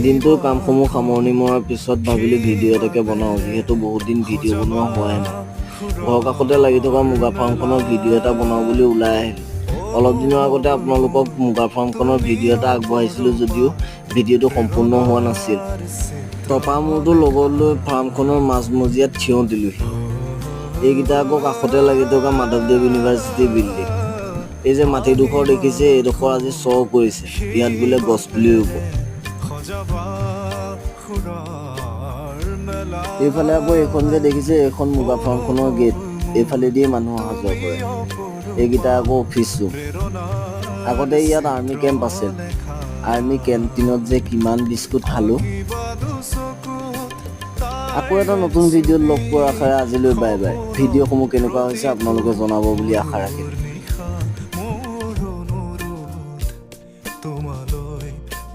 দিনটোৰ কামসমূহ সামৰণি মৰাৰ পিছত ভাবিলোঁ ভিডিঅ' এটাকে বনাওঁ, যিহেতু বহুত দিন ভিডিঅ' বনোৱা হোৱাই নাই। ঘৰৰ কাষতে লাগি থকা মুগা ফাৰ্মখনৰ ভিডিঅ' এটা বনাওঁ বুলি ওলাই আহিলোঁ। অলপ দিনৰ আগতে আপোনালোকক মুগা ফাৰ্মখনৰ ভিডিঅ' এটা আগবঢ়াইছিলোঁ যদিও ভিডিঅ'টো সম্পূৰ্ণ হোৱা নাছিল। টপা মূৰটো লগত লৈ ফাৰ্মখনৰ মাজমজিয়াত থিয় দিলোঁহি। এইকেইটা আকৌ কাষতে লাগি থকা মাধৱদেৱ ইউনিভাৰ্চিটি বিল্ডিং। এই যে মাটিডোখৰ দেখিছে, এইডোখৰ আজি চহ কৰিছে, ইয়াত বোলে গছ পুলি ৰুব। এইফালে আকৌ এইখন যে দেখিছে, এইখন মুগা ফাৰ্মখনৰ গেট। এইফালেদিয়ে মানুহ অহা যোৱা কৰে। এইকেইটা আকৌ অফিচ ৰুম। আগতে ইয়াত আৰ্মি কেম্প আছিল। আৰ্মি কেণ্টিনত যে কিমান বিস্কুট খালোঁ। আকৌ এটা নতুন ভিডিঅ'ত লগ পোৱাৰ আশাৰে আজিলৈ বাই বাই। ভিডিঅ'সমূহ কেনেকুৱা হৈছে আপোনালোকে জনাব বুলি আশা ৰাখিলোঁ।